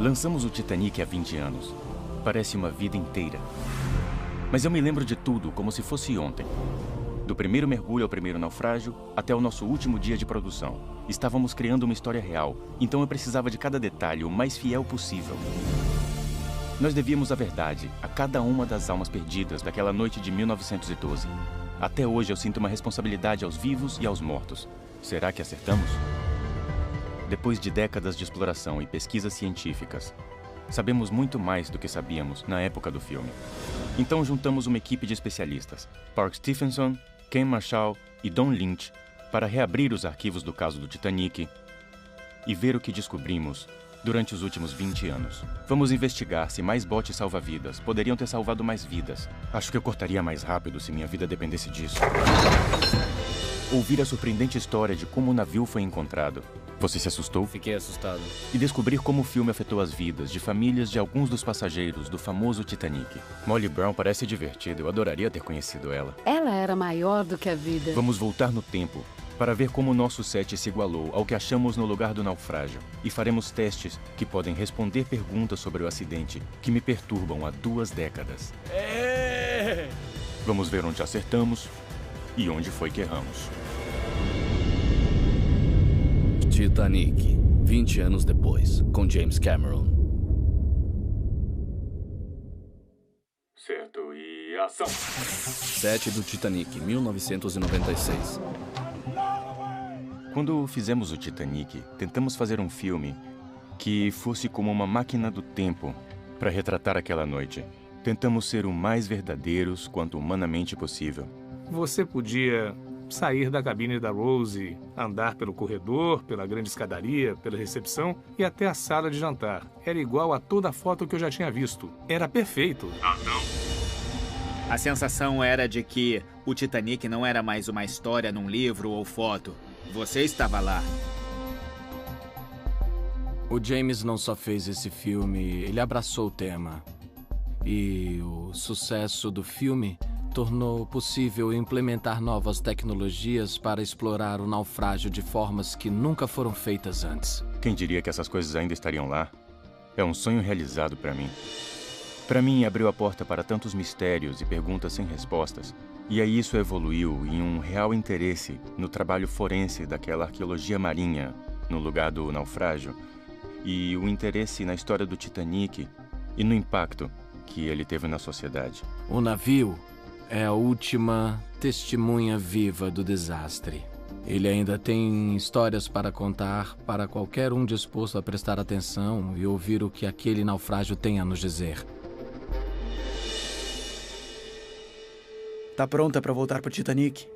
Lançamos o Titanic há 20 anos. Parece uma vida inteira. Mas eu me lembro de tudo como se fosse ontem. Do primeiro mergulho ao primeiro naufrágio, até o nosso último dia de produção. Estávamos criando uma história real, então eu precisava de cada detalhe o mais fiel possível. Nós devíamos a verdade a cada uma das almas perdidas daquela noite de 1912. Até hoje eu sinto uma responsabilidade aos vivos e aos mortos. Será que acertamos? Depois de décadas de exploração e pesquisas científicas, sabemos muito mais do que sabíamos na época do filme. Então juntamos uma equipe de especialistas, Park Stephenson, Ken Marshall e Don Lynch, para reabrir os arquivos do caso do Titanic e ver o que descobrimos durante os últimos 20 anos. Vamos investigar se mais botes salva-vidas poderiam ter salvado mais vidas. Acho que eu cortaria mais rápido se minha vida dependesse disso. Ouvir a surpreendente história de como o navio foi encontrado. Você se assustou? Fiquei assustado. E descobrir como o filme afetou as vidas de famílias de alguns dos passageiros do famoso Titanic. Molly Brown parece divertida. Eu adoraria ter conhecido ela. Ela era maior do que a vida. Vamos voltar no tempo para ver como o nosso set se igualou ao que achamos no lugar do naufrágio. E faremos testes que podem responder perguntas sobre o acidente que me perturbam há 2 décadas. Vamos ver onde acertamos e onde foi que erramos. Titanic, 20 anos depois, com James Cameron. Certo, e ação! Set do Titanic, 1996. Quando fizemos o Titanic, tentamos fazer um filme que fosse como uma máquina do tempo para retratar aquela noite. Tentamos ser o mais verdadeiros quanto humanamente possível. Você podia sair da cabine da Rose, andar pelo corredor, pela grande escadaria, pela recepção e até a sala de jantar. Era igual a toda a foto que eu já tinha visto. Era perfeito. A sensação era de que o Titanic não era mais uma história num livro ou foto. Você estava lá. O James não só fez esse filme, ele abraçou o tema. E o sucesso do filme tornou possível implementar novas tecnologias para explorar o naufrágio de formas que nunca foram feitas antes. Quem diria que essas coisas ainda estariam lá? É um sonho realizado para mim. Para mim, abriu a porta para tantos mistérios e perguntas sem respostas. E aí isso evoluiu em um real interesse no trabalho forense daquela arqueologia marinha no lugar do naufrágio e o interesse na história do Titanic e no impacto que ele teve na sociedade. O navio é a última testemunha viva do desastre. Ele ainda tem histórias para contar para qualquer um disposto a prestar atenção e ouvir o que aquele naufrágio tem a nos dizer. Tá pronta para voltar pro Titanic?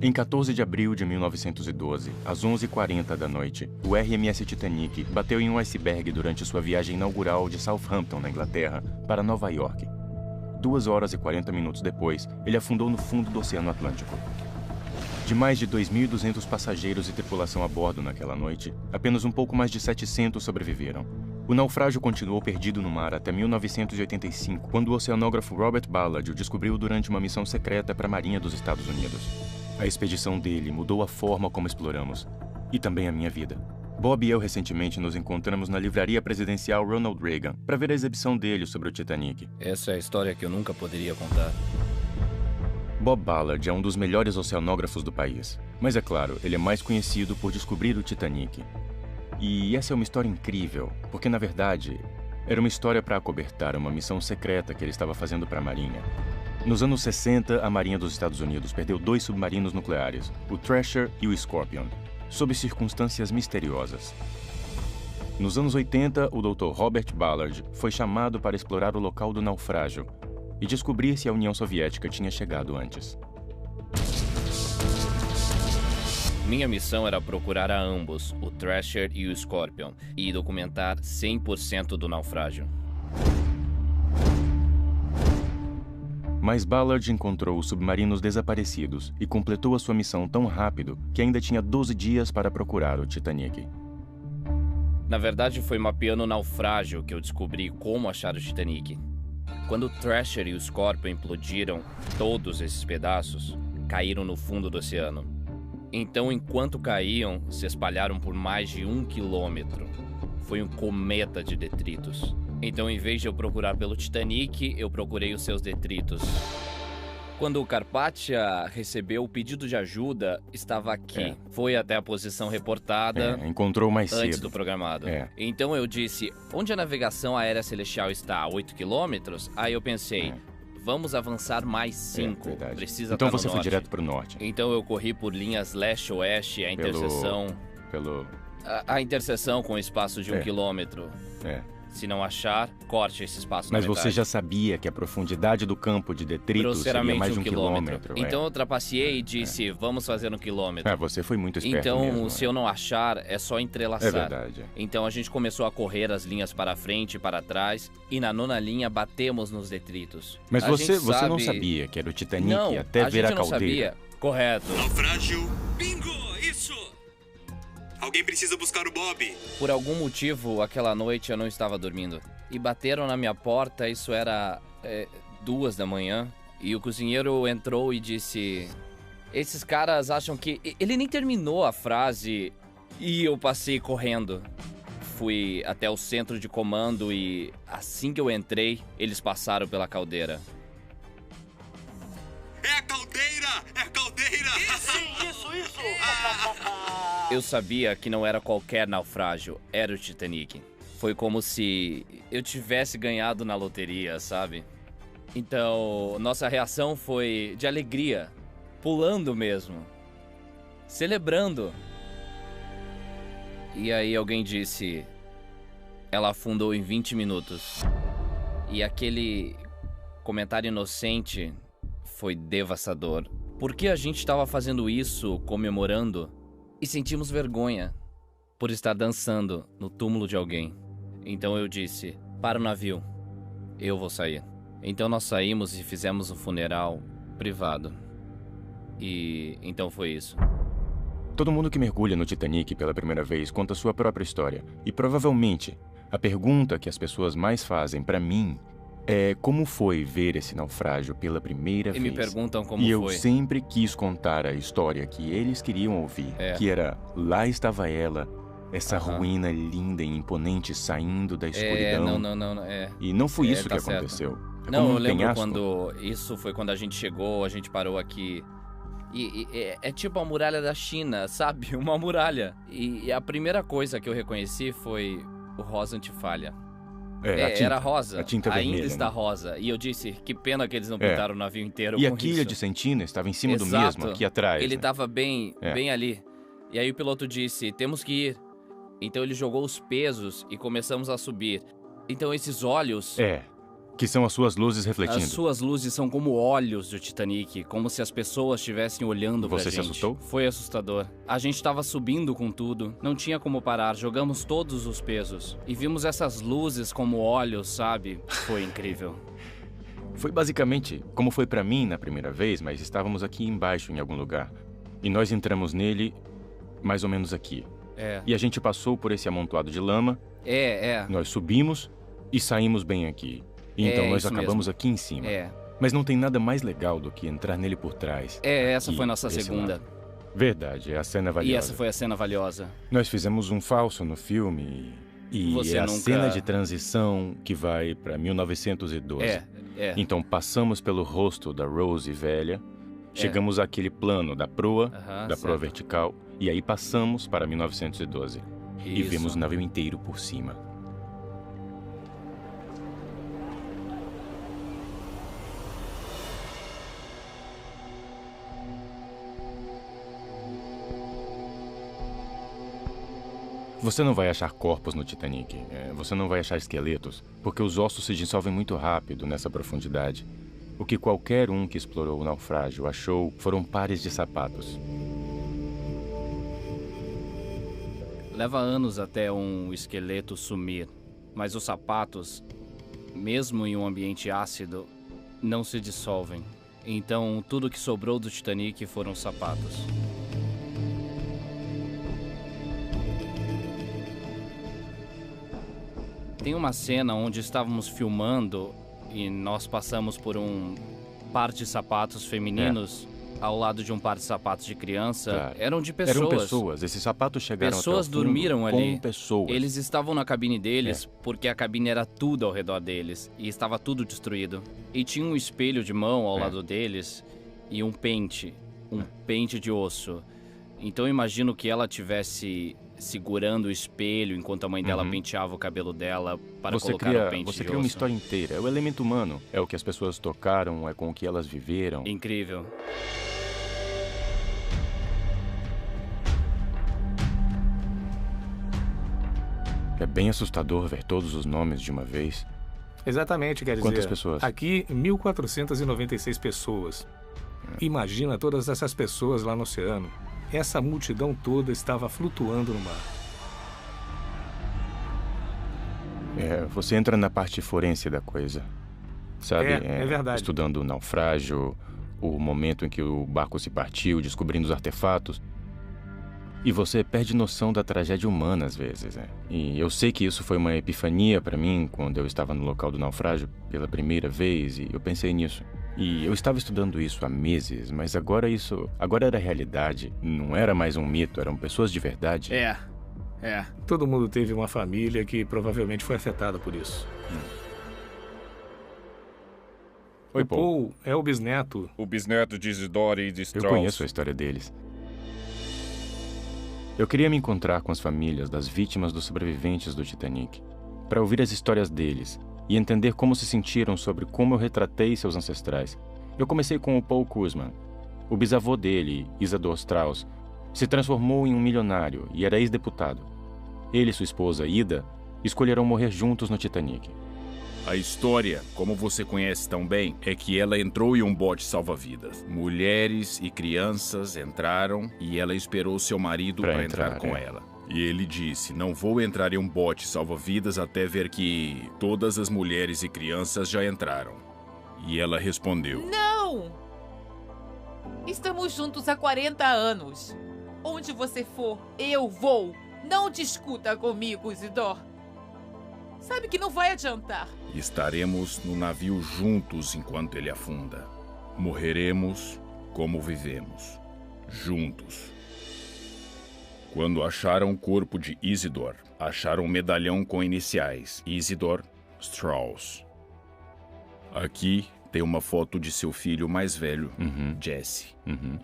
Em 14 de abril de 1912, às 11h40 da noite, o RMS Titanic bateu em um iceberg durante sua viagem inaugural de Southampton, na Inglaterra, para Nova York. 2 horas e 40 minutos depois, ele afundou no fundo do Oceano Atlântico. De mais de 2.200 passageiros e tripulação a bordo naquela noite, apenas um pouco mais de 700 sobreviveram. O naufrágio continuou perdido no mar até 1985, quando o oceanógrafo Robert Ballard o descobriu durante uma missão secreta para a Marinha dos Estados Unidos. A expedição dele mudou a forma como exploramos, e também a minha vida. Bob e eu recentemente nos encontramos na livraria presidencial Ronald Reagan para ver a exibição dele sobre o Titanic. Essa é a história que eu nunca poderia contar. Bob Ballard é um dos melhores oceanógrafos do país, mas é claro, ele é mais conhecido por descobrir o Titanic. E essa é uma história incrível, porque na verdade era uma história para acobertar uma missão secreta que ele estava fazendo para a Marinha. Nos anos 60, a Marinha dos Estados Unidos perdeu 2 submarinos nucleares, o Thrasher e o Scorpion, sob circunstâncias misteriosas. Nos anos 80, o Dr. Robert Ballard foi chamado para explorar o local do naufrágio e descobrir se a União Soviética tinha chegado antes. Minha missão era procurar a ambos, o Thrasher e o Scorpion, e documentar 100% do naufrágio. Mas Ballard encontrou os submarinos desaparecidos e completou a sua missão tão rápido que ainda tinha 12 dias para procurar o Titanic. Na verdade, foi mapeando o naufrágio que eu descobri como achar o Titanic. Quando o Thrasher e o Scorpion implodiram, todos esses pedaços caíram no fundo do oceano. Então, enquanto caíam, se espalharam por mais de 1 quilômetro. Foi um cometa de detritos. Então, em vez de eu procurar pelo Titanic, eu procurei os seus detritos. Quando o Carpathia recebeu o pedido de ajuda, estava aqui. Foi até a posição reportada. Encontrou mais antes cedo do programado. É. Então eu disse, onde a navegação aérea celestial está? A 8 quilômetros? Aí eu pensei, vamos avançar mais 5. Verdade. Precisa Então estar no você foi norte. direto pro norte. Então eu corri por linhas leste-oeste, a interseção... Pelo... A interseção com o espaço de 1 É. quilômetro. É. Se não achar, corte esse espaço na Mas você metade. já sabia que a profundidade do campo de detritos seria Grosseiramente mais de 1 1 quilômetro. quilômetro. Então eu trapaceei e disse, vamos fazer 1 quilômetro. Você foi muito esperto Então, mesmo. se eu não achar, é só entrelaçar. É verdade. Então a gente começou a correr as linhas para frente e para trás, e na 9ª linha batemos nos detritos. Mas A você gente não sabe- sabia que era o Titanic Não, até a ver a gente não caldeira. sabia. Correto. Naufrágio. Bingo! Isso! Alguém precisa buscar o Bob. Por algum motivo, aquela noite eu não estava dormindo. E bateram na minha porta, isso era 2 da manhã. E o cozinheiro entrou e disse... Esses caras acham que... Ele nem terminou a frase e eu passei correndo. Fui até o centro de comando e assim que eu entrei, eles passaram pela caldeira. É a caldeira! É a caldeira! Isso! Eu sabia que não era qualquer naufrágio, era o Titanic. Foi como se eu tivesse ganhado na loteria, sabe? Então, nossa reação foi de alegria, pulando mesmo, celebrando. E aí alguém disse, ela afundou em 20 minutos. E aquele comentário inocente foi devastador. Por que a gente estava fazendo isso, comemorando, e sentimos vergonha por estar dançando no túmulo de alguém? Então eu disse, para o navio, eu vou sair. Então nós saímos e fizemos um funeral privado. E então foi isso. Todo mundo que mergulha no Titanic pela primeira vez conta sua própria história. E provavelmente, a pergunta que as pessoas mais fazem pra mim é como foi ver esse naufrágio pela primeira vez. E me perguntam como E eu foi. sempre quis contar a história que eles queriam ouvir. É. Que era, lá estava ela, essa Aham. ruína linda e imponente saindo da escuridão. Não. E não foi isso tá que certo. aconteceu. É Não, como um eu lembro penhasco. quando... Isso foi quando a gente chegou, a gente parou aqui. E é tipo a muralha da China, sabe? Uma muralha. E a primeira coisa que eu reconheci foi o rosa antifalha. A tinta, era rosa. a tinta Ainda vermelha, está né? rosa. E eu disse, que pena que eles não pintaram o navio inteiro E com a quilha isso. de Sentina estava em cima do Exato. mesmo, aqui atrás. Ele né? estava bem É. ali. E aí o piloto disse, temos que ir. Então ele jogou os pesos e começamos a subir. Então esses olhos... Que são as suas luzes refletindo. As suas luzes são como olhos do Titanic, como se as pessoas estivessem olhando pra Você gente. se assustou? Foi assustador. A gente estava subindo com tudo, não tinha como parar, jogamos todos os pesos. E vimos essas luzes como olhos, sabe? Foi incrível. Foi basicamente como foi pra mim na primeira vez, mas estávamos aqui embaixo em algum lugar. E nós entramos nele mais ou menos aqui. E a gente passou por esse amontoado de lama. Nós subimos e saímos bem aqui. E então nós isso acabamos mesmo. aqui em cima. Mas não tem nada mais legal do que entrar nele por trás. Essa Aqui, foi nossa desse segunda. lado. Verdade, é a cena valiosa. E essa foi a cena valiosa. Nós fizemos um falso no filme e Você é a nunca- cena de transição que vai pra 1912. Então passamos pelo rosto da Rose velha, chegamos àquele plano da proa, da proa certo. vertical, e aí passamos para 1912. E Isso. vimos o navio inteiro por cima. Você não vai achar corpos no Titanic, você não vai achar esqueletos, porque os ossos se dissolvem muito rápido nessa profundidade. O que qualquer um que explorou o naufrágio achou foram pares de sapatos. Leva anos até um esqueleto sumir, mas os sapatos, mesmo em um ambiente ácido, não se dissolvem. Então, tudo que sobrou do Titanic foram sapatos. Tem uma cena onde estávamos filmando e nós passamos por um par de sapatos femininos ao lado de um par de sapatos de criança, Tá. eram de pessoas. Eram pessoas. Esses sapatos chegaram Pessoas até o fundo dormiram ali. com pessoas. Eles estavam na cabine deles porque a cabine era tudo ao redor deles e estava tudo destruído. E tinha um espelho de mão ao lado deles e um pente de osso. Então eu imagino que ela tivesse segurando o espelho enquanto a mãe dela penteava o cabelo dela para colocar o pente de osso. Você cria uma história inteira. É o elemento humano. É o que as pessoas tocaram, é com o que elas viveram. Incrível. É bem assustador ver todos os nomes de uma vez. Exatamente, quer dizer... Quantas pessoas? Aqui, 1.496 pessoas. Imagina todas essas pessoas lá no oceano. Essa multidão toda estava flutuando no mar. Você entra na parte forense da coisa. Sabe? É verdade. Estudando o naufrágio, o momento em que o barco se partiu, descobrindo os artefatos. E você perde noção da tragédia humana às vezes, né? E eu sei que isso foi uma epifania para mim quando eu estava no local do naufrágio pela primeira vez e eu pensei nisso. E eu estava estudando isso há meses, mas agora era realidade. Não era mais um mito, eram pessoas de verdade. Todo mundo teve uma família que provavelmente foi afetada por isso. Oi, o Paul é o bisneto. O bisneto de Isidore e de Strauss. Eu conheço a história deles. Eu queria me encontrar com as famílias das vítimas dos sobreviventes do Titanic, para ouvir as histórias deles e entender como se sentiram sobre como eu retratei seus ancestrais. Eu comecei com o Paul Kuzman. O bisavô dele, Isidore Strauss, se transformou em um milionário e era ex-deputado. Ele e sua esposa, Ida, escolheram morrer juntos no Titanic. A história, como você conhece tão bem, é que ela entrou em um bote salva-vidas. Mulheres e crianças entraram e ela esperou seu marido para entrar com ela. E ele disse, não vou entrar em um bote salva-vidas até ver que todas as mulheres e crianças já entraram. E ela respondeu, não! Estamos juntos há 40 anos. Onde você for, eu vou. Não discuta comigo, Isidore. Sabe que não vai adiantar. Estaremos no navio juntos enquanto ele afunda. Morreremos como vivemos. Juntos. Quando acharam o corpo de Isidore, acharam um medalhão com iniciais. Isidore Strauss. Aqui tem uma foto de seu filho mais velho, Jesse.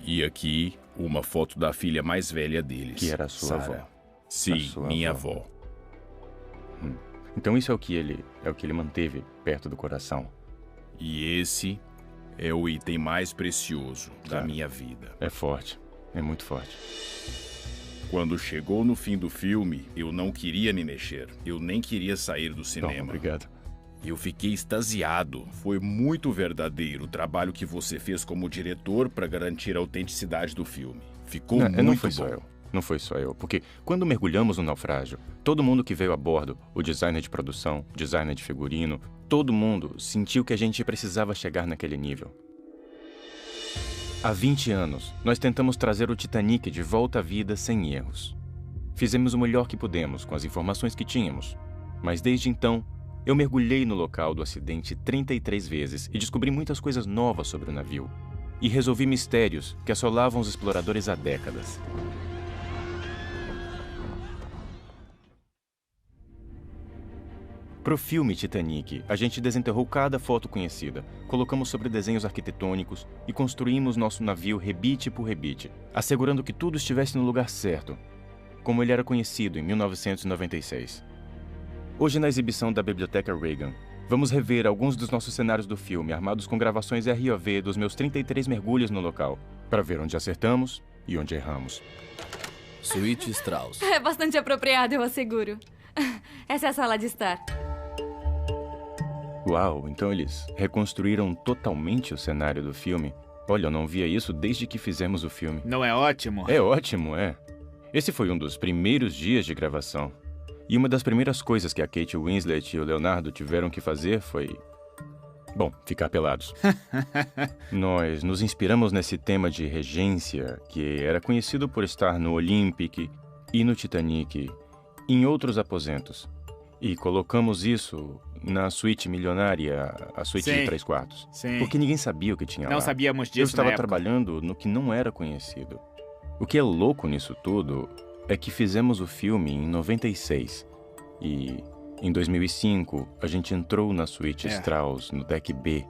E aqui, uma foto da filha mais velha deles, que era a sua Sarah. avó. Sim, minha avó. Então isso é o que ele manteve perto do coração. E esse é o item mais precioso da minha vida. É forte, é muito forte. Quando chegou no fim do filme, eu não queria me mexer. Eu nem queria sair do cinema. Obrigado. Eu fiquei extasiado. Foi muito verdadeiro o trabalho que você fez como diretor para garantir a autenticidade do filme. Ficou muito não foi bom. Só eu. Não foi só eu, porque quando mergulhamos no naufrágio, todo mundo que veio a bordo, o designer de produção, o designer de figurino, todo mundo sentiu que a gente precisava chegar naquele nível. Há 20 anos, nós tentamos trazer o Titanic de volta à vida sem erros. Fizemos o melhor que pudemos com as informações que tínhamos, mas desde então, eu mergulhei no local do acidente 33 vezes e descobri muitas coisas novas sobre o navio. E resolvi mistérios que assolavam os exploradores há décadas. Pro filme Titanic, a gente desenterrou cada foto conhecida, colocamos sobre desenhos arquitetônicos e construímos nosso navio rebite por rebite, assegurando que tudo estivesse no lugar certo, como ele era conhecido em 1996. Hoje, na exibição da Biblioteca Reagan, vamos rever alguns dos nossos cenários do filme, armados com gravações ROV dos meus 33 mergulhos no local, para ver onde acertamos e onde erramos. Suíte Strauss. É bastante apropriado, eu asseguro. Essa é a sala de estar. Uau, então eles reconstruíram totalmente o cenário do filme? Olha, eu não via isso desde que fizemos o filme. Não é ótimo? É ótimo, é. Esse foi um dos primeiros dias de gravação. E uma das primeiras coisas que a Kate Winslet e o Leonardo tiveram que fazer foi... bom, ficar pelados. Nós nos inspiramos nesse tema de regência, que era conhecido por estar no Olympic e no Titanic, e em outros aposentos. E colocamos isso na suíte milionária, a suíte de 3 quartos. Sim. Porque ninguém sabia o que tinha lá. Não sabíamos disso. Eu estava na época. trabalhando no que não era conhecido. O que é louco nisso tudo é que fizemos o filme em 96. E em 2005, a gente entrou na suíte Strauss, no deck B.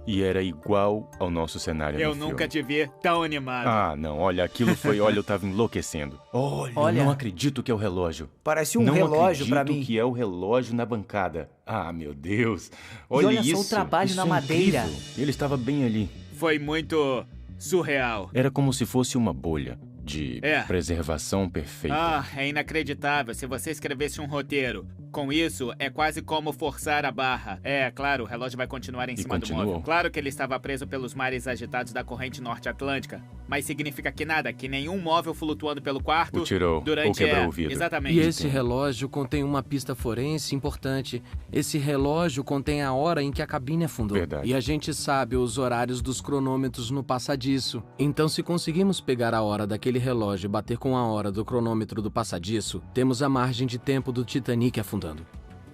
E era igual ao nosso cenário no filme. Eu nunca te vi tão animado. Ah, não, olha, aquilo foi... Olha, eu tava enlouquecendo. Olha, eu não acredito que é o relógio. Parece um relógio pra mim. Não acredito que é o relógio na bancada. Ah, meu Deus. E olha só o trabalho na madeira. Incrível. Ele estava bem ali. Foi muito surreal. Era como se fosse uma bolha de preservação perfeita. Ah, é inacreditável. Se você escrevesse um roteiro com isso, é quase como forçar a barra. É, claro, o relógio vai continuar em cima do móvel. Claro que ele estava preso pelos mares agitados da corrente norte-atlântica, mas significa que nada, que nenhum móvel flutuando pelo quarto o tirou durante ou quebrou o vidro. Exatamente. E esse relógio contém uma pista forense importante. Esse relógio contém a hora em que a cabine afundou. Verdade. E a gente sabe os horários dos cronômetros no passadiço. Então, se conseguimos pegar a hora daquele relógio e bater com a hora do cronômetro do passadiço, temos a margem de tempo do Titanic afundando.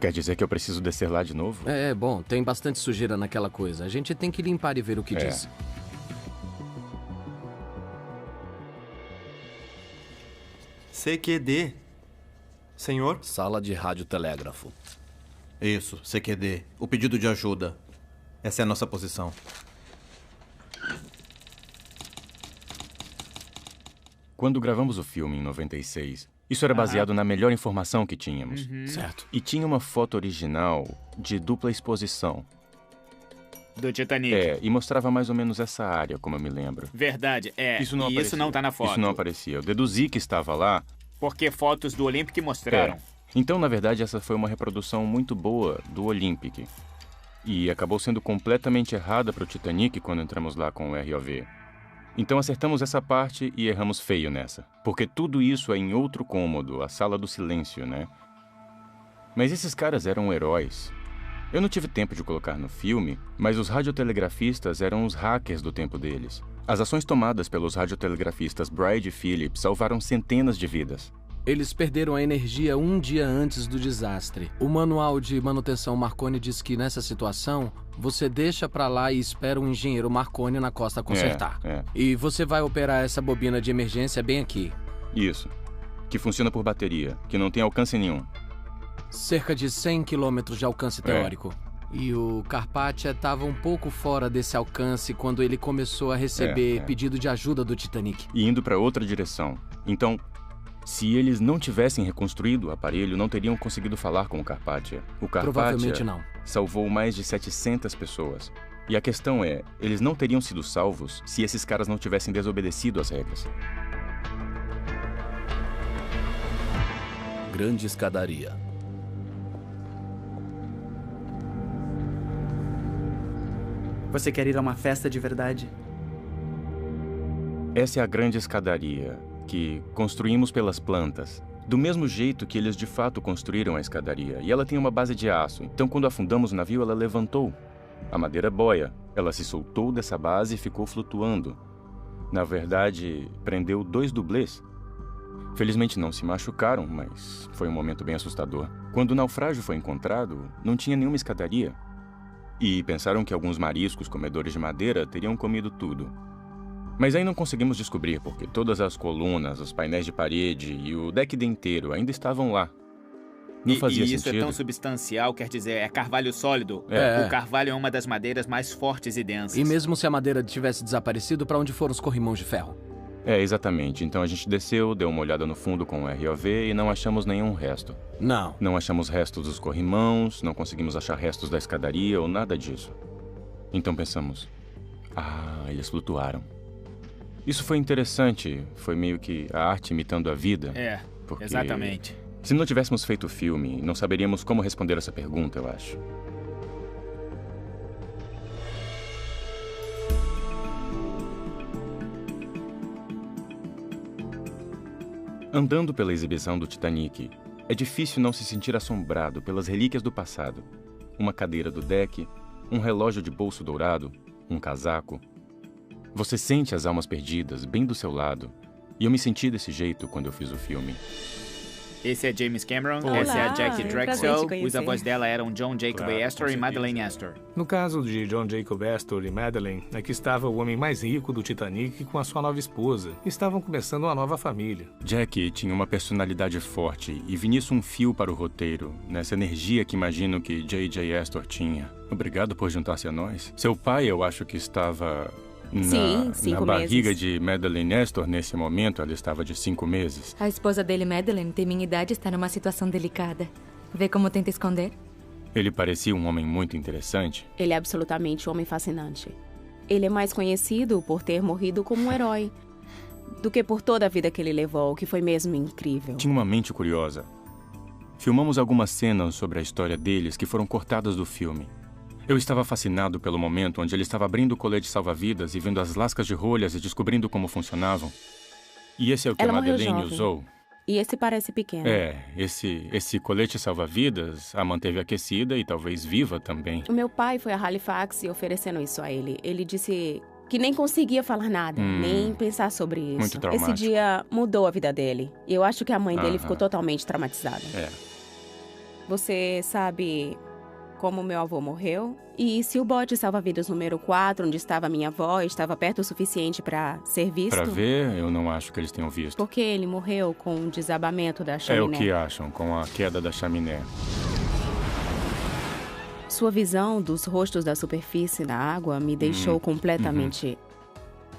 Quer dizer que eu preciso descer lá de novo? Bom, tem bastante sujeira naquela coisa. A gente tem que limpar e ver o que diz. CQD. Senhor? Sala de radiotelégrafo. Isso, CQD. O pedido de ajuda. Essa é a nossa posição. Quando gravamos o filme em 96, isso era baseado na melhor informação que tínhamos. Certo. E tinha uma foto original de dupla exposição. Do Titanic. E mostrava mais ou menos essa área, como eu me lembro. Verdade, Isso não aparecia. isso não tá na foto. Isso não aparecia. Eu deduzi que estava lá. Porque fotos do Olympic mostraram. Então, na verdade, essa foi uma reprodução muito boa do Olympic. E acabou sendo completamente errada para o Titanic quando entramos lá com o ROV. Então acertamos essa parte e erramos feio nessa. Porque tudo isso é em outro cômodo, a sala do silêncio, né? Mas esses caras eram heróis. Eu não tive tempo de colocar no filme, mas os radiotelegrafistas eram os hackers do tempo deles. As ações tomadas pelos radiotelegrafistas Bride e Phillips salvaram centenas de vidas. Eles perderam a energia um dia antes do desastre. O manual de manutenção Marconi diz que nessa situação, você deixa pra lá e espera um engenheiro Marconi na costa consertar. E você vai operar essa bobina de emergência bem aqui. Isso. Que funciona por bateria, que não tem alcance nenhum. Cerca de 100 quilômetros de alcance teórico. E o Carpathia estava um pouco fora desse alcance quando ele começou a receber pedido de ajuda do Titanic. E indo pra outra direção. Então, se eles não tivessem reconstruído o aparelho, não teriam conseguido falar com o Carpathia. O Carpathia provavelmente não. Salvou mais de 700 pessoas. E a questão é, eles não teriam sido salvos se esses caras não tivessem desobedecido às regras. Grande escadaria. Você quer ir a uma festa de verdade? Essa é a grande escadaria que construímos pelas plantas. Do mesmo jeito que eles de fato construíram a escadaria. E ela tem uma base de aço. Então, quando afundamos o navio, ela levantou. A madeira boia. Ela se soltou dessa base e ficou flutuando. Na verdade, prendeu 2 dublês. Felizmente não se machucaram, mas foi um momento bem assustador. Quando o naufrágio foi encontrado, não tinha nenhuma escadaria. E pensaram que alguns mariscos comedores de madeira teriam comido tudo. Mas aí não conseguimos descobrir, porque todas as colunas, os painéis de parede e o deck inteiro ainda estavam lá. Não fazia sentido. E isso é tão substancial, quer dizer, é carvalho sólido. O carvalho é uma das madeiras mais fortes e densas. E mesmo se a madeira tivesse desaparecido, para onde foram os corrimãos de ferro? Exatamente. Então a gente desceu, deu uma olhada no fundo com o ROV e não achamos nenhum resto. Não. Não achamos restos dos corrimãos, não conseguimos achar restos da escadaria ou nada disso. Então pensamos, eles flutuaram. Isso foi interessante, foi meio que a arte imitando a vida. Porque exatamente. Se não tivéssemos feito o filme, não saberíamos como responder essa pergunta, eu acho. Andando pela exibição do Titanic, é difícil não se sentir assombrado pelas relíquias do passado. Uma cadeira do deck, um relógio de bolso dourado, um casaco. Você sente as almas perdidas bem do seu lado, e eu me senti desse jeito quando eu fiz o filme. Esse é James Cameron, Olá, essa é a Jackie Drexel. prazer te Os avós dela eram John Jacob Claro, Astor com e Madeleine certeza. Astor. No caso de John Jacob Astor e Madeleine, aqui estava o homem mais rico do Titanic com a sua nova esposa. Estavam começando uma nova família. Jackie tinha uma personalidade forte e vi nisso um fio para o roteiro, nessa energia que imagino que J.J. Astor tinha. Obrigado por juntar-se a nós. Seu pai, eu acho que estava Sim, na 5 barriga meses. de Madeleine Astor nesse momento. Ela estava de 5 meses. A esposa dele, Madeleine, tem minha idade e está numa situação delicada. Vê como tenta esconder? Ele parecia um homem muito interessante. Ele é absolutamente um homem fascinante. Ele é mais conhecido por ter morrido como um herói do que por toda a vida que ele levou, que foi mesmo incrível. Tinha uma mente curiosa. Filmamos algumas cenas sobre a história deles que foram cortadas do filme. Eu estava fascinado pelo momento onde ele estava abrindo o colete salva-vidas e vendo as lascas de rolhas e descobrindo como funcionavam. E esse é o que Ela a morreu Madeleine jovem. usou. E esse parece pequeno. Esse colete salva-vidas a manteve aquecida e talvez viva também. O meu pai foi a Halifax e oferecendo isso a ele. Ele disse que nem conseguia falar nada, nem pensar sobre isso. Muito traumático. Esse dia mudou a vida dele. E eu acho que a mãe dele Aham. ficou totalmente traumatizada. É. Você sabe como meu avô morreu? E se o bote salva-vidas número 4, onde estava minha avó, estava perto o suficiente para ser visto? Pra ver, eu não acho que eles tenham visto. Porque ele morreu com o desabamento da É chaminé. o que acham com a queda da chaminé. Sua visão dos rostos da superfície na água me deixou completamente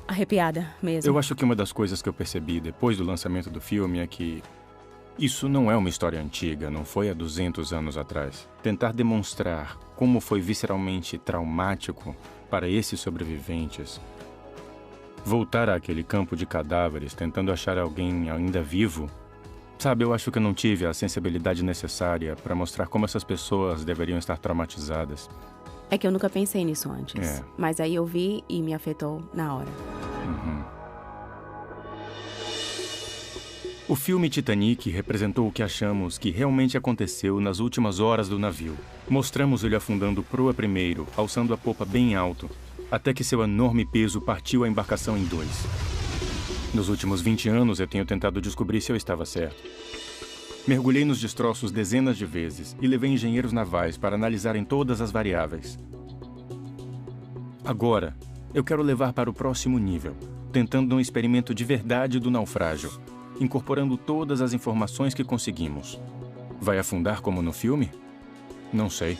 arrepiada mesmo. Eu acho que uma das coisas que eu percebi depois do lançamento do filme é que isso não é uma história antiga, não foi há 200 anos atrás. Tentar demonstrar como foi visceralmente traumático para esses sobreviventes. Voltar àquele campo de cadáveres, tentando achar alguém ainda vivo. Sabe, eu acho que eu não tive a sensibilidade necessária para mostrar como essas pessoas deveriam estar traumatizadas. É que eu nunca pensei nisso antes. É. Mas aí eu vi e me afetou na hora. O filme Titanic representou o que achamos que realmente aconteceu nas últimas horas do navio. Mostramos ele afundando proa primeiro, alçando a popa bem alto, até que seu enorme peso partiu a embarcação em dois. Nos últimos 20 anos, eu tenho tentado descobrir se eu estava certo. Mergulhei nos destroços dezenas de vezes e levei engenheiros navais para analisarem todas as variáveis. Agora, eu quero levar para o próximo nível, tentando um experimento de verdade do naufrágio, incorporando todas as informações que conseguimos. Vai afundar como no filme? Não sei.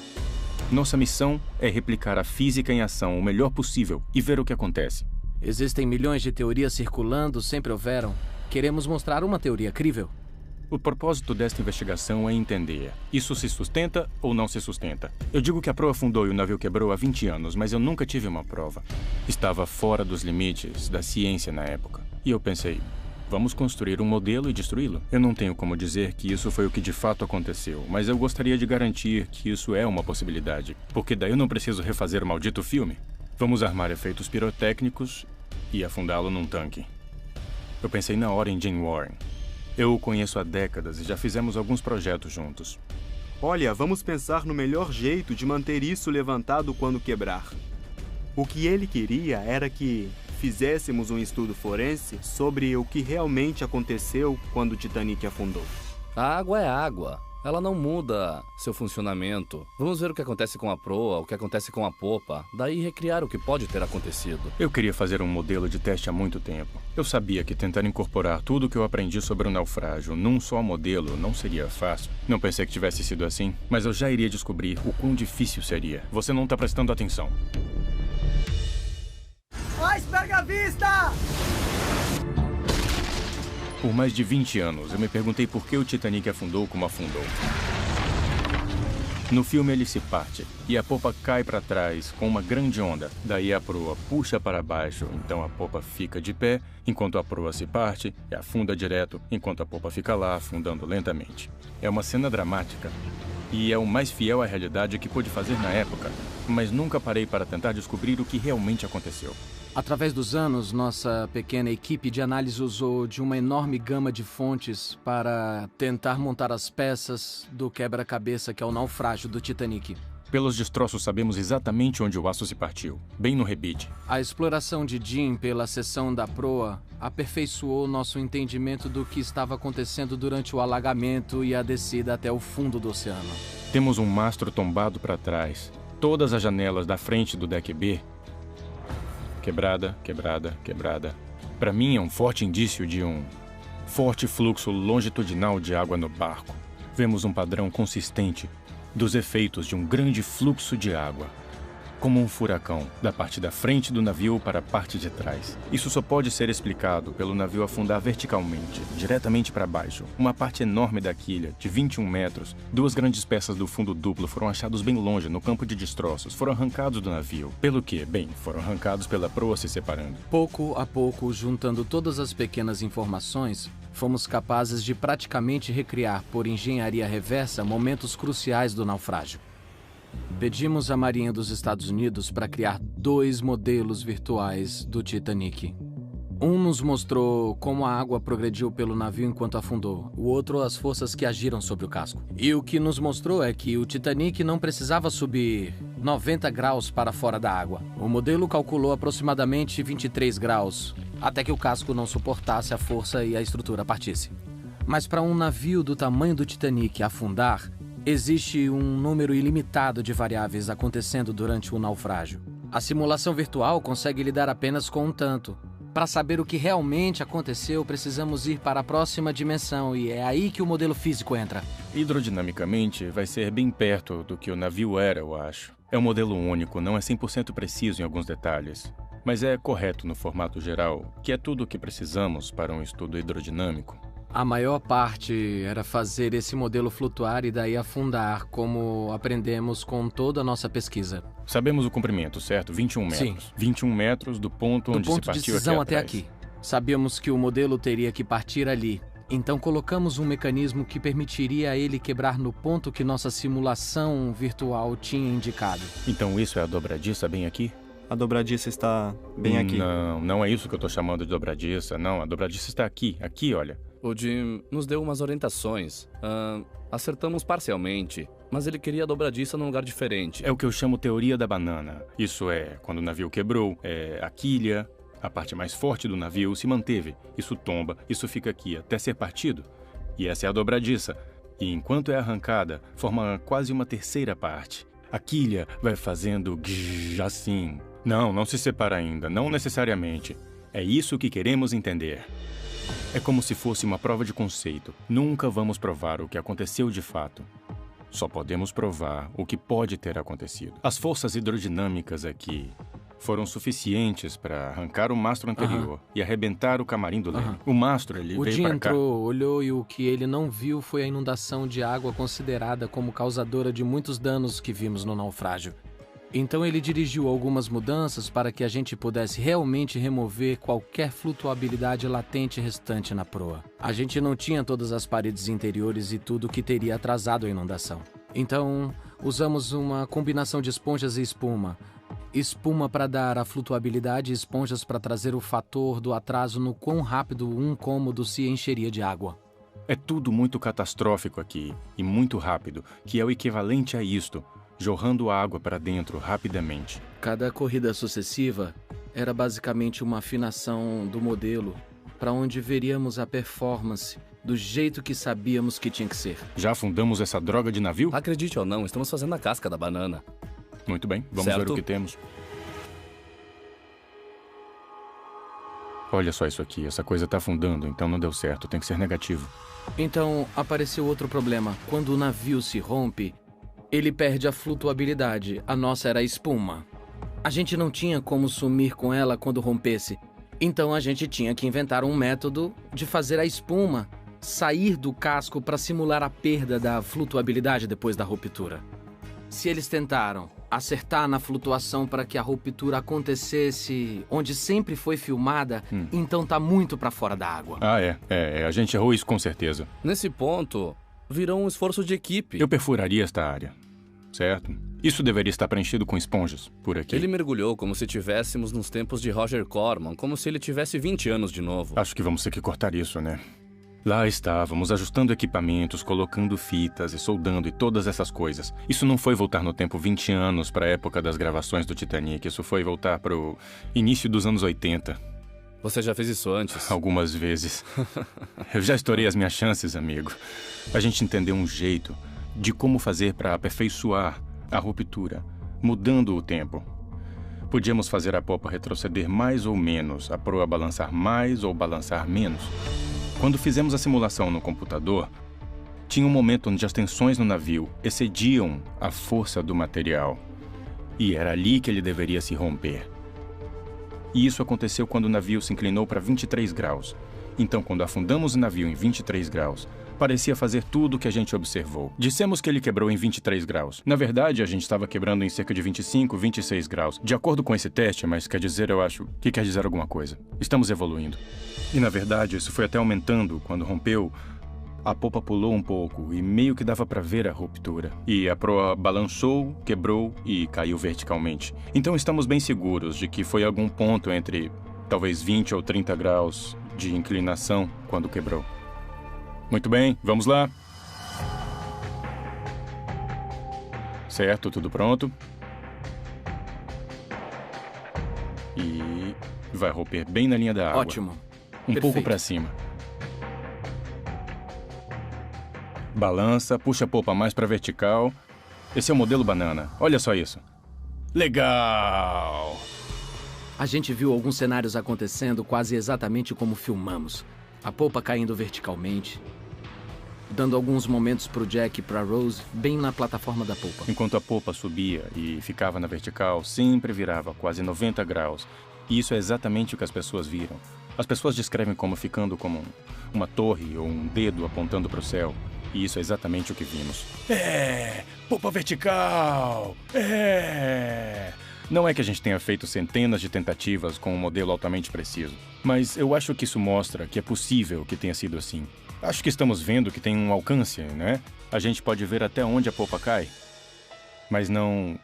Nossa missão é replicar a física em ação o melhor possível e ver o que acontece. Existem milhões de teorias circulando, sempre houveram. Queremos mostrar uma teoria crível. O propósito desta investigação é entender: isso se sustenta ou não se sustenta? Eu digo que a proa afundou e o navio quebrou há 20 anos, mas eu nunca tive uma prova. Estava fora dos limites da ciência na época. E eu pensei, vamos construir um modelo e destruí-lo. Eu não tenho como dizer que isso foi o que de fato aconteceu, mas eu gostaria de garantir que isso é uma possibilidade, porque daí eu não preciso refazer o maldito filme. Vamos armar efeitos pirotécnicos e afundá-lo num tanque. Eu pensei na hora em Jane Warren. Eu o conheço há décadas e já fizemos alguns projetos juntos. Olha, vamos pensar no melhor jeito de manter isso levantado quando quebrar. O que ele queria era que fizéssemos um estudo forense sobre o que realmente aconteceu quando o Titanic afundou. A água é água. Ela não muda seu funcionamento. Vamos ver o que acontece com a proa, o que acontece com a popa, daí recriar o que pode ter acontecido. Eu queria fazer um modelo de teste há muito tempo. Eu sabia que tentar incorporar tudo o que eu aprendi sobre o naufrágio num só modelo não seria fácil. Não pensei que tivesse sido assim, mas eu já iria descobrir o quão difícil seria. Você não está prestando atenção. Iceberg à vista! Por mais de 20 anos, eu me perguntei por que o Titanic afundou como afundou. No filme, ele se parte, e a popa cai para trás com uma grande onda. Daí a proa puxa para baixo, então a popa fica de pé, enquanto a proa se parte e afunda direto, enquanto a popa fica lá, afundando lentamente. É uma cena dramática, e é o mais fiel à realidade que pude fazer na época, mas nunca parei para tentar descobrir o que realmente aconteceu. Através dos anos, nossa pequena equipe de análise usou de uma enorme gama de fontes para tentar montar as peças do quebra-cabeça que é o naufrágio do Titanic. Pelos destroços sabemos exatamente onde o aço se partiu, bem no rebite. A exploração de Jim pela seção da proa aperfeiçoou nosso entendimento do que estava acontecendo durante o alagamento e a descida até o fundo do oceano. Temos um mastro tombado para trás. Todas as janelas da frente do deck B quebrada. Para mim é um forte indício de um forte fluxo longitudinal de água no barco. Vemos um padrão consistente dos efeitos de um grande fluxo de água, como um furacão, da parte da frente do navio para a parte de trás. Isso só pode ser explicado pelo navio afundar verticalmente, diretamente para baixo. Uma parte enorme da quilha, de 21 metros, 2 grandes peças do fundo duplo foram achados bem longe, no campo de destroços. Foram arrancados do navio. Pelo que? Bem, foram arrancados pela proa se separando. Pouco a pouco, juntando todas as pequenas informações, fomos capazes de praticamente recriar, por engenharia reversa, momentos cruciais do naufrágio. Pedimos à Marinha dos Estados Unidos para criar 2 modelos virtuais do Titanic. Um nos mostrou como a água progrediu pelo navio enquanto afundou, o outro as forças que agiram sobre o casco. E o que nos mostrou é que o Titanic não precisava subir 90 graus para fora da água. O modelo calculou aproximadamente 23 graus, até que o casco não suportasse a força e a estrutura partisse. Mas para um navio do tamanho do Titanic afundar, existe um número ilimitado de variáveis acontecendo durante o naufrágio. A simulação virtual consegue lidar apenas com um tanto. Para saber o que realmente aconteceu, precisamos ir para a próxima dimensão, e é aí que o modelo físico entra. Hidrodinamicamente, vai ser bem perto do que o navio era, eu acho. É um modelo único, não é 100% preciso em alguns detalhes, mas é correto no formato geral, que é tudo o que precisamos para um estudo hidrodinâmico. A maior parte era fazer esse modelo flutuar e daí afundar, como aprendemos com toda a nossa pesquisa. Sabemos o comprimento, certo? 21 metros. Sim. 21 metros do ponto onde se partiu de cisão até atrás. aqui. Sabíamos que o modelo teria que partir ali. Então colocamos um mecanismo que permitiria a ele quebrar no ponto que nossa simulação virtual tinha indicado. Então isso é a dobradiça bem aqui? A dobradiça está bem aqui. Não é isso que eu estou chamando de dobradiça. Não, a dobradiça está aqui. Aqui, olha. O Jim nos deu umas orientações. Acertamos parcialmente, mas ele queria a dobradiça num lugar diferente. É o que eu chamo teoria da banana. Isso é, quando o navio quebrou, a quilha, a parte mais forte do navio, se manteve. Isso tomba, isso fica aqui até ser partido. E essa é a dobradiça. E enquanto é arrancada, forma quase uma terceira parte. A quilha vai fazendo assim. Não se separa ainda, não necessariamente. É isso que queremos entender. É como se fosse uma prova de conceito. Nunca vamos provar o que aconteceu de fato. Só podemos provar o que pode ter acontecido. As forças hidrodinâmicas aqui foram suficientes para arrancar o mastro anterior e arrebentar o camarim do leme. O mastro, ele veio Jim para cá. entrou, olhou e o que ele não viu foi a inundação de água considerada como causadora de muitos danos que vimos no naufrágio. Então ele dirigiu algumas mudanças para que a gente pudesse realmente remover qualquer flutuabilidade latente restante na proa. A gente não tinha todas as paredes interiores e tudo que teria atrasado a inundação. Então, usamos uma combinação de esponjas e espuma. Espuma para dar a flutuabilidade e esponjas para trazer o fator do atraso no quão rápido um cômodo se encheria de água. É tudo muito catastrófico aqui e muito rápido, que é o equivalente a isto. Jorrando água para dentro rapidamente. Cada corrida sucessiva era basicamente uma afinação do modelo, para onde veríamos a performance do jeito que sabíamos que tinha que ser. Já afundamos essa droga de navio? Acredite ou não, estamos fazendo a casca da banana. Muito bem, vamos ver o que temos. Olha só isso aqui, essa coisa está afundando, então não deu certo, tem que ser negativo. Então apareceu outro problema. Quando o navio se rompe, ele perde a flutuabilidade. A nossa era a espuma. A gente não tinha como sumir com ela quando rompesse. Então a gente tinha que inventar um método de fazer a espuma sair do casco para simular a perda da flutuabilidade depois da ruptura. Se eles tentaram acertar na flutuação para que a ruptura acontecesse onde sempre foi filmada, então tá muito para fora da água. A gente errou isso com certeza. Nesse ponto, virou um esforço de equipe. Eu perfuraria esta área, certo? Isso deveria estar preenchido com esponjas, por aqui. Ele mergulhou como se estivéssemos nos tempos de Roger Corman, como se ele tivesse 20 anos de novo. Acho que vamos ter que cortar isso, né? Lá estávamos, ajustando equipamentos, colocando fitas e soldando e todas essas coisas. Isso não foi voltar no tempo 20 anos para a época das gravações do Titanic. Isso foi voltar para o início dos anos 80. Você já fez isso antes? Algumas vezes. Eu já estourei as minhas chances, amigo. A gente entendeu um jeito de como fazer para aperfeiçoar a ruptura, mudando o tempo. Podíamos fazer a popa retroceder mais ou menos, a proa balançar mais ou balançar menos. Quando fizemos a simulação no computador, tinha um momento onde as tensões no navio excediam a força do material. E era ali que ele deveria se romper. E isso aconteceu quando o navio se inclinou para 23 graus. Então, quando afundamos o navio em 23 graus, parecia fazer tudo o que a gente observou. Dissemos que ele quebrou em 23 graus. Na verdade, a gente estava quebrando em cerca de 25, 26 graus. De acordo com esse teste, mas quer dizer, eu acho, que quer dizer alguma coisa. Estamos evoluindo. E, na verdade, isso foi até aumentando. Quando rompeu, a popa pulou um pouco e meio que dava para ver a ruptura. E a proa balançou, quebrou e caiu verticalmente. Então, estamos bem seguros de que foi algum ponto entre, talvez 20 ou 30 graus de inclinação quando quebrou. Muito bem, vamos lá. Certo, tudo pronto. E vai romper bem na linha da água. Ótimo. Pouco para cima. Balança, puxa a popa mais para vertical. Esse é o modelo banana. Olha só isso. Legal! A gente viu alguns cenários acontecendo quase exatamente como filmamos. A popa caindo verticalmente, dando alguns momentos pro Jack e pra Rose bem na plataforma da popa. Enquanto a popa subia e ficava na vertical, sempre virava quase 90 graus. E isso é exatamente o que as pessoas viram. As pessoas descrevem como ficando como uma torre ou um dedo apontando para o céu. E isso é exatamente o que vimos. Popa vertical! Não é que a gente tenha feito centenas de tentativas com um modelo altamente preciso, mas eu acho que isso mostra que é possível que tenha sido assim. Acho que estamos vendo que tem um alcance, né? A gente pode ver até onde a popa cai, mas não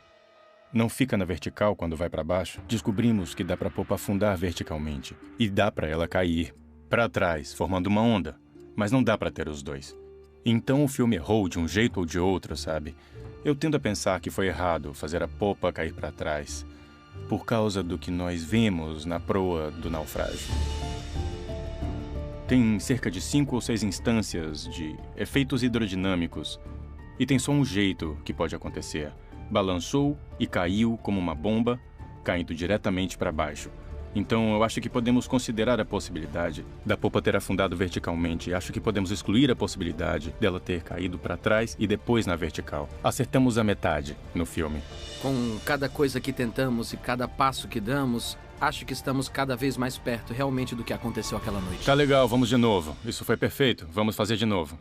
fica na vertical quando vai para baixo. Descobrimos que dá para a popa afundar verticalmente e dá para ela cair para trás, formando uma onda, mas não dá para ter os dois. Então o filme errou de um jeito ou de outro, sabe? Eu tendo a pensar que foi errado fazer a popa cair para trás, por causa do que nós vemos na proa do naufrágio. Tem cerca de 5 ou 6 instâncias de efeitos hidrodinâmicos, e tem só um jeito que pode acontecer. Balançou e caiu como uma bomba, caindo diretamente para baixo. Então, eu acho que podemos considerar a possibilidade da popa ter afundado verticalmente. Acho que podemos excluir a possibilidade dela ter caído para trás e depois na vertical. Acertamos a metade no filme. Com cada coisa que tentamos e cada passo que damos, acho que estamos cada vez mais perto realmente do que aconteceu aquela noite. Tá legal, vamos de novo. Isso foi perfeito. Vamos fazer de novo.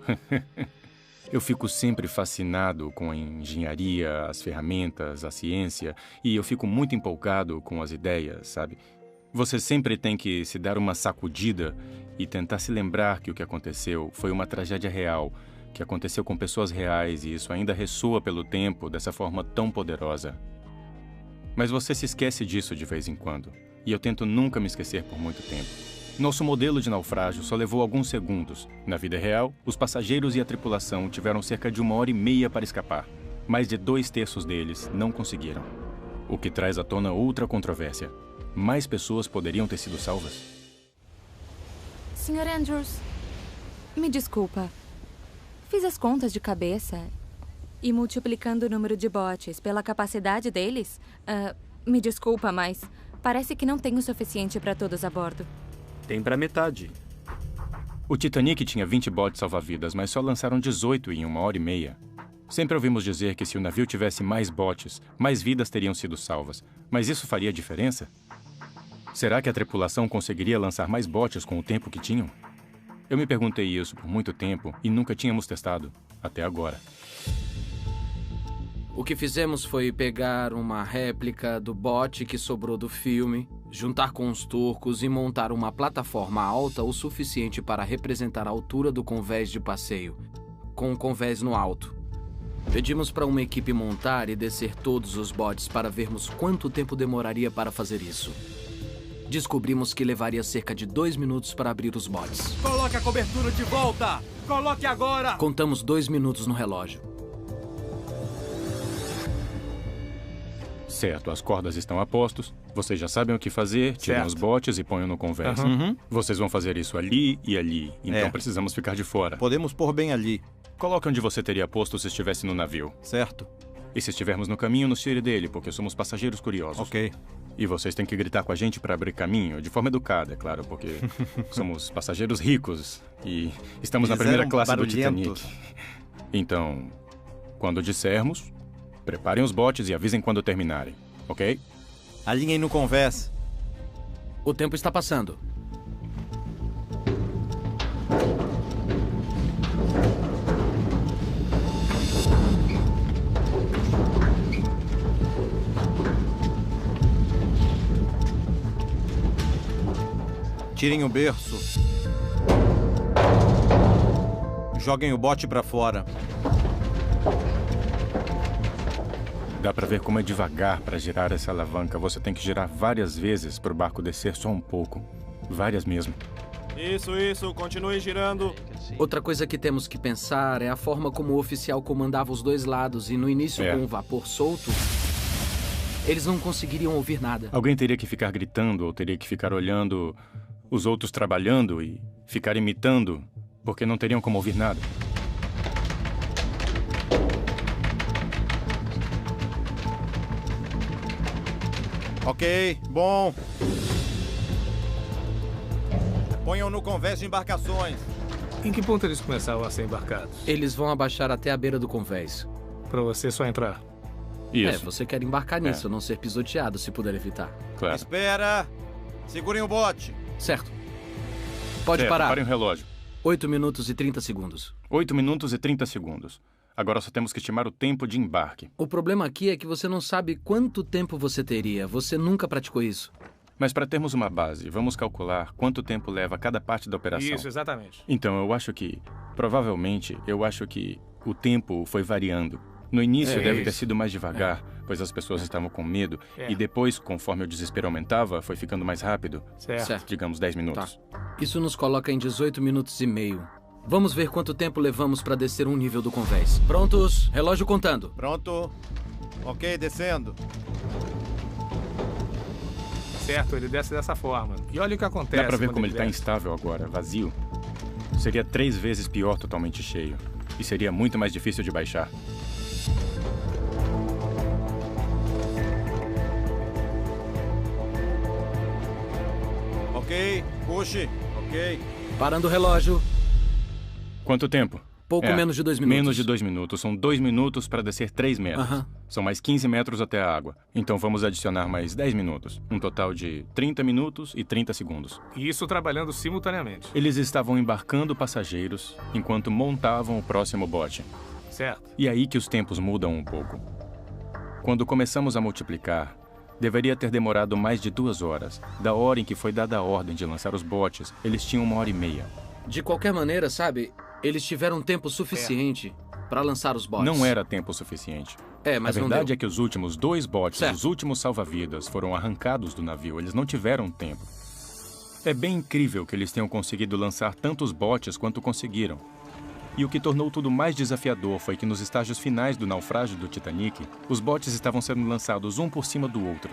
Eu fico sempre fascinado com a engenharia, as ferramentas, a ciência, e eu fico muito empolgado com as ideias, sabe? Você sempre tem que se dar uma sacudida e tentar se lembrar que o que aconteceu foi uma tragédia real, que aconteceu com pessoas reais, e isso ainda ressoa pelo tempo dessa forma tão poderosa. Mas você se esquece disso de vez em quando, e eu tento nunca me esquecer por muito tempo. Nosso modelo de naufrágio só levou alguns segundos. Na vida real, os passageiros e a tripulação tiveram cerca de 1h30 para escapar. Mais de 2/3 deles não conseguiram. O que traz à tona outra controvérsia. Mais pessoas poderiam ter sido salvas? Sr. Andrews, me desculpa. Fiz as contas de cabeça e multiplicando o número de botes pela capacidade deles, me desculpa, mas parece que não tem o suficiente para todos a bordo. Tem para metade. O Titanic tinha 20 botes salva-vidas, mas só lançaram 18 em 1h30. Sempre ouvimos dizer que se o navio tivesse mais botes, mais vidas teriam sido salvas. Mas isso faria diferença? Será que a tripulação conseguiria lançar mais botes com o tempo que tinham? Eu me perguntei isso por muito tempo e nunca tínhamos testado, até agora. O que fizemos foi pegar uma réplica do bote que sobrou do filme, juntar com os turcos e montar uma plataforma alta o suficiente para representar a altura do convés de passeio, com o convés no alto. Pedimos para uma equipe montar e descer todos os botes para vermos quanto tempo demoraria para fazer isso. Descobrimos que levaria cerca de 2 minutos para abrir os botes. Coloque a cobertura de volta! Coloque agora! Contamos 2 minutos no relógio. Certo, as cordas estão a postos. Vocês já sabem o que fazer. Tiram os botes e ponham no convés. Vocês vão fazer isso ali e ali. Então precisamos ficar de fora. Podemos pôr bem ali. Coloque onde você teria posto se estivesse no navio. Certo. E se estivermos no caminho, nos tire dele, porque somos passageiros curiosos. Ok. E vocês têm que gritar com a gente para abrir caminho, de forma educada, é claro, porque somos passageiros ricos e estamos na primeira classe do Titanic. Então, quando dissermos, preparem os botes e avisem quando terminarem, ok? Alinhem no convés. O tempo está passando. Tirem o berço. Joguem o bote para fora. Dá pra ver como é devagar para girar essa alavanca. Você tem que girar várias vezes para o barco descer só um pouco. Várias mesmo. Isso. Continue girando. Outra coisa que temos que pensar é a forma como o oficial comandava os dois lados. E no início, com o vapor solto, eles não conseguiriam ouvir nada. Alguém teria que ficar gritando ou teria que ficar olhando os outros trabalhando e ficar imitando, porque não teriam como ouvir nada. Ok, bom. Ponham no convés de embarcações. Em que ponto eles começaram a ser embarcados? Eles vão abaixar até a beira do convés. Pra você só entrar. Isso. Você quer embarcar nisso, não ser pisoteado, se puder evitar. Claro. Espera! Segurem o bote. Certo. Pode parar. Parem o relógio. 8 minutos e 30 segundos. 8 minutos e 30 segundos. Agora só temos que estimar o tempo de embarque. O problema aqui é que você não sabe quanto tempo você teria. Você nunca praticou isso. Mas para termos uma base, vamos calcular quanto tempo leva cada parte da operação. Isso, exatamente. Então, provavelmente, o tempo foi variando. No início deve ter sido mais devagar, pois as pessoas estavam com medo. E depois, conforme o desespero aumentava, foi ficando mais rápido. Certo. Digamos 10 minutos. Isso nos coloca em 18 minutos e meio. Vamos ver quanto tempo levamos para descer um nível do convés. Prontos? Relógio contando. Pronto. Ok, descendo. Certo, ele desce dessa forma. E olha o que acontece. Dá pra ver como ele tá instável agora, vazio. Seria 3 vezes pior totalmente cheio. E seria muito mais difícil de baixar. Ok, puxe. Ok. Parando o relógio. Quanto tempo? Pouco menos de 2 minutos. Menos de 2 minutos. São 2 minutos para descer 3 metros. São mais 15 metros até a água. Então vamos adicionar mais 10 minutos. Um total de 30 minutos e 30 segundos. E isso trabalhando simultaneamente. Eles estavam embarcando passageiros enquanto montavam o próximo bote. Certo. E aí que os tempos mudam um pouco. Quando começamos a multiplicar, deveria ter demorado mais de 2 horas. Da hora em que foi dada a ordem de lançar os botes, eles tinham 1h30. De qualquer maneira, sabe, eles tiveram tempo suficiente para lançar os botes. Não era tempo suficiente. Mas a verdade é que os últimos 2 botes, os últimos salva-vidas, foram arrancados do navio. Eles não tiveram tempo. É bem incrível que eles tenham conseguido lançar tantos botes quanto conseguiram. E o que tornou tudo mais desafiador foi que nos estágios finais do naufrágio do Titanic, os botes estavam sendo lançados um por cima do outro.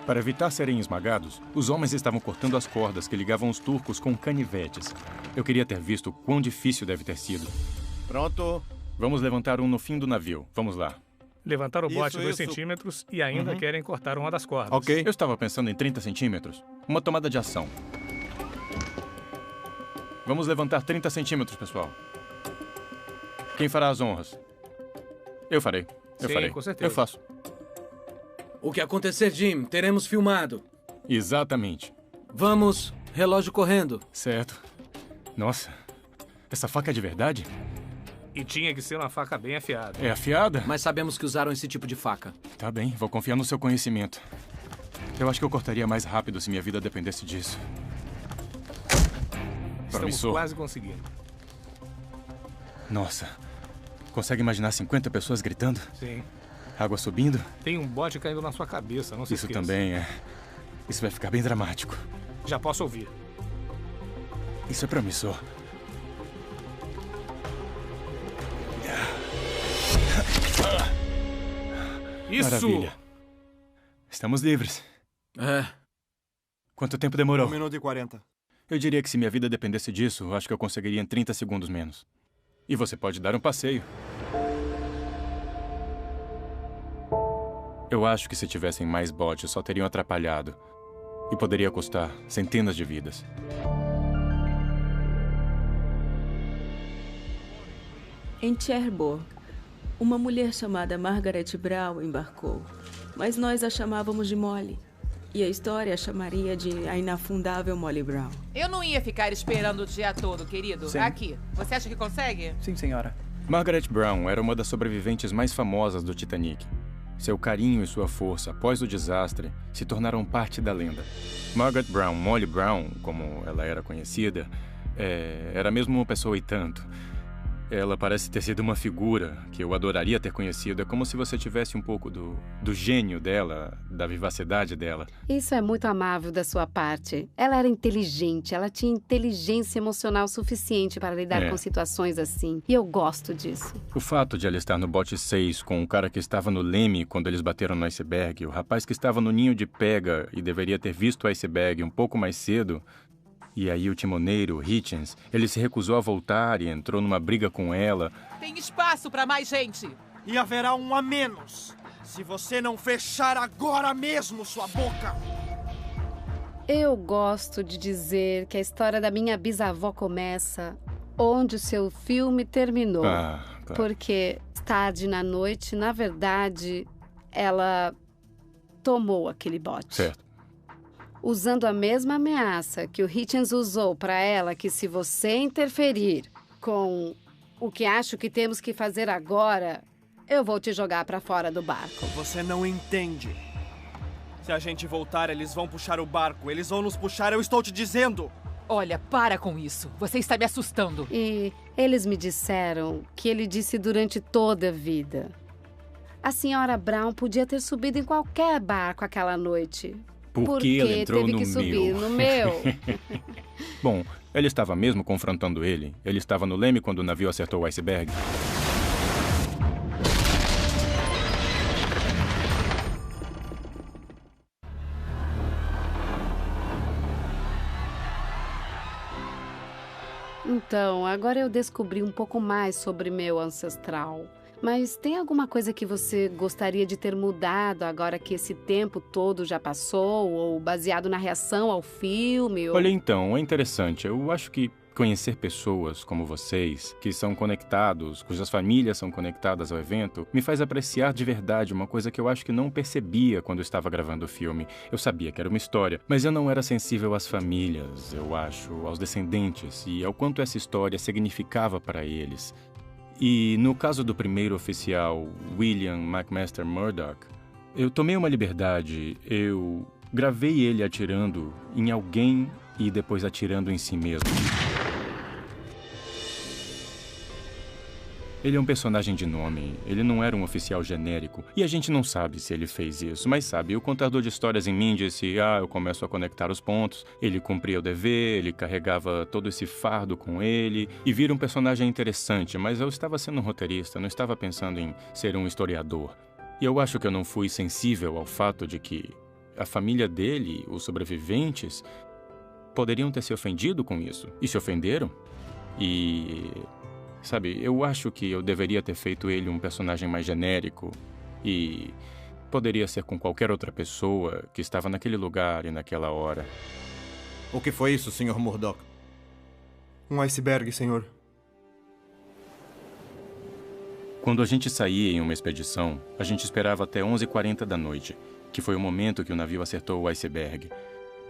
Para evitar serem esmagados, os homens estavam cortando as cordas que ligavam os turcos com canivetes. Eu queria ter visto quão difícil deve ter sido. Pronto. Vamos levantar um no fim do navio. Vamos lá. Levantar o bote 2 centímetros e ainda querem cortar uma das cordas. Ok. Eu estava pensando em 30 centímetros. Uma tomada de ação. Vamos levantar 30 centímetros, pessoal. Quem fará as honras? Eu farei. Eu farei. Com certeza. Eu faço. O que acontecer, Jim, teremos filmado. Exatamente. Vamos, relógio correndo. Certo. Nossa, essa faca é de verdade? E tinha que ser uma faca bem afiada. É afiada? Mas sabemos que usaram esse tipo de faca. Tá bem, vou confiar no seu conhecimento. Eu acho que eu cortaria mais rápido se minha vida dependesse disso. Estamos quase conseguindo. Nossa, consegue imaginar 50 pessoas gritando? Sim. Água subindo? Tem um bote caindo na sua cabeça, não se esqueça. Isso também é. Isso vai ficar bem dramático. Já posso ouvir. Isso é promissor. Isso! Maravilha. Estamos livres. É. Quanto tempo demorou? 1 minuto e 40. Eu diria que se minha vida dependesse disso, acho que eu conseguiria em 30 segundos menos. E você pode dar um passeio. Eu acho que se tivessem mais botes, só teriam atrapalhado. E poderia custar centenas de vidas. Em Cherbourg, uma mulher chamada Margaret Brown embarcou, mas nós a chamávamos de Molly. E a história a chamaria de a inafundável Molly Brown. Eu não ia ficar esperando o dia todo, querido. Sim. Aqui. Você acha que consegue? Sim, senhora. Margaret Brown era uma das sobreviventes mais famosas do Titanic. Seu carinho e sua força após o desastre se tornaram parte da lenda. Margaret Brown, Molly Brown, como ela era conhecida, era mesmo uma pessoa e tanto. Ela parece ter sido uma figura que eu adoraria ter conhecido. É como se você tivesse um pouco do gênio dela, da vivacidade dela. Isso é muito amável da sua parte. Ela era inteligente, ela tinha inteligência emocional suficiente para lidar com situações assim. E eu gosto disso. O fato de ela estar no bote 6 com o cara que estava no leme quando eles bateram no iceberg, o rapaz que estava no ninho de pega e deveria ter visto o iceberg um pouco mais cedo... E aí o timoneiro, Hitchens, ele se recusou a voltar e entrou numa briga com ela. Tem espaço para mais gente. E haverá um a menos, se você não fechar agora mesmo sua boca. Eu gosto de dizer que a história da minha bisavó começa onde o seu filme terminou. Claro. Porque tarde na noite, na verdade, ela tomou aquele bote. Certo. Usando a mesma ameaça que o Hitchens usou para ela, que se você interferir com o que acho que temos que fazer agora, eu vou te jogar para fora do barco. Você não entende. Se a gente voltar, eles vão puxar o barco. Eles vão nos puxar, eu estou te dizendo. Olha, para com isso. Você está me assustando. E eles me disseram que ele disse durante toda a vida. A senhora Brown podia ter subido em qualquer barco aquela noite. Porque ela entrou teve no que subir meu. No meu. Bom, ela estava mesmo confrontando ele. Ele estava no leme quando o navio acertou o iceberg. Então, agora eu descobri um pouco mais sobre meu ancestral. Mas tem alguma coisa que você gostaria de ter mudado agora que esse tempo todo já passou? Ou baseado na reação ao filme? Ou... Olha, então, é interessante. Eu acho que conhecer pessoas como vocês, que são conectados, cujas famílias são conectadas ao evento, me faz apreciar de verdade uma coisa que eu acho que não percebia quando eu estava gravando o filme. Eu sabia que era uma história, mas eu não era sensível às famílias, eu acho, aos descendentes e ao quanto essa história significava para eles. E no caso do primeiro oficial, William McMaster Murdoch, eu tomei uma liberdade. Eu gravei ele atirando em alguém e depois atirando em si mesmo. Ele é um personagem de nome, ele não era um oficial genérico. E a gente não sabe se ele fez isso, mas sabe, o contador de histórias em mim disse, eu começo a conectar os pontos. Ele cumpria o dever, ele carregava todo esse fardo com ele e vira um personagem interessante, mas eu estava sendo um roteirista, não estava pensando em ser um historiador. E eu acho que eu não fui sensível ao fato de que a família dele, os sobreviventes, poderiam ter se ofendido com isso. E se ofenderam. E... sabe, eu acho que eu deveria ter feito ele um personagem mais genérico e poderia ser com qualquer outra pessoa que estava naquele lugar e naquela hora. O que foi isso, Sr. Murdoch? Um iceberg, senhor. Quando a gente saía em uma expedição, a gente esperava até 11h40 da noite, que foi o momento que o navio acertou o iceberg,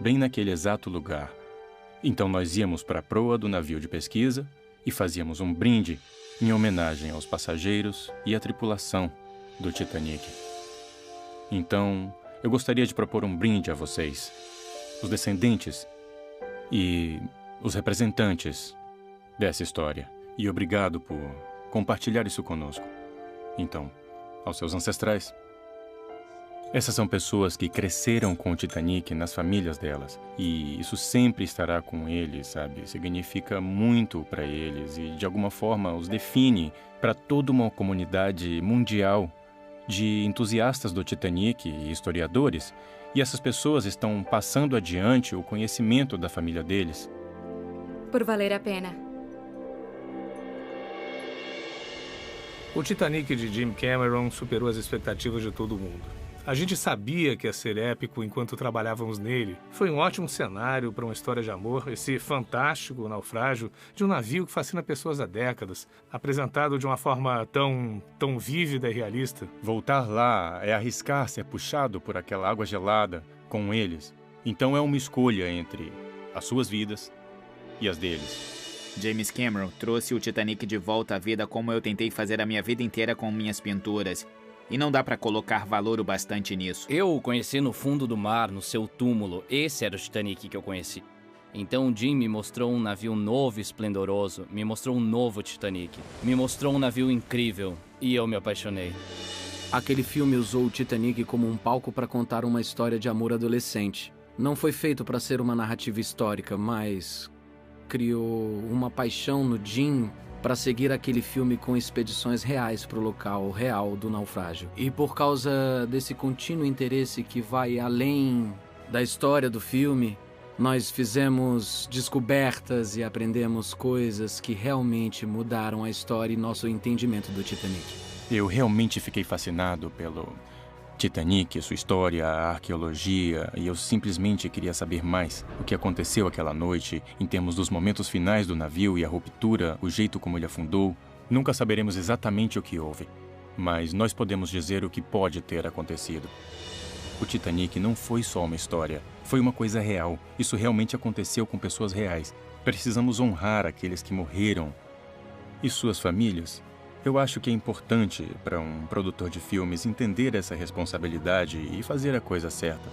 bem naquele exato lugar. Então nós íamos para a proa do navio de pesquisa e fazíamos um brinde em homenagem aos passageiros e à tripulação do Titanic. Então, eu gostaria de propor um brinde a vocês, os descendentes e os representantes dessa história. E obrigado por compartilhar isso conosco. Então, aos seus ancestrais. Essas são pessoas que cresceram com o Titanic nas famílias delas. E isso sempre estará com eles, sabe? Significa muito para eles e, de alguma forma, os define para toda uma comunidade mundial de entusiastas do Titanic e historiadores. E essas pessoas estão passando adiante o conhecimento da família deles. Por valer a pena. O Titanic de Jim Cameron superou as expectativas de todo mundo. A gente sabia que ia ser épico enquanto trabalhávamos nele. Foi um ótimo cenário para uma história de amor, esse fantástico naufrágio de um navio que fascina pessoas há décadas, apresentado de uma forma tão vívida e realista. Voltar lá é arriscar ser puxado por aquela água gelada com eles. Então é uma escolha entre as suas vidas e as deles. James Cameron trouxe o Titanic de volta à vida como eu tentei fazer a minha vida inteira com minhas pinturas. E não dá pra colocar valor o bastante nisso. Eu o conheci no fundo do mar, no seu túmulo. Esse era o Titanic que eu conheci. Então o Jim me mostrou um navio novo e esplendoroso. Me mostrou um novo Titanic. Me mostrou um navio incrível. E eu me apaixonei. Aquele filme usou o Titanic como um palco para contar uma história de amor adolescente. Não foi feito para ser uma narrativa histórica, mas criou uma paixão no Jim para seguir aquele filme com expedições reais para o local real do naufrágio. E por causa desse contínuo interesse que vai além da história do filme, nós fizemos descobertas e aprendemos coisas que realmente mudaram a história e nosso entendimento do Titanic. Eu realmente fiquei fascinado pelo Titanic, sua história, a arqueologia, e eu simplesmente queria saber mais. O que aconteceu aquela noite, em termos dos momentos finais do navio e a ruptura, o jeito como ele afundou. Nunca saberemos exatamente o que houve, mas nós podemos dizer o que pode ter acontecido. O Titanic não foi só uma história, foi uma coisa real. Isso realmente aconteceu com pessoas reais. Precisamos honrar aqueles que morreram e suas famílias. Eu acho que é importante para um produtor de filmes entender essa responsabilidade e fazer a coisa certa.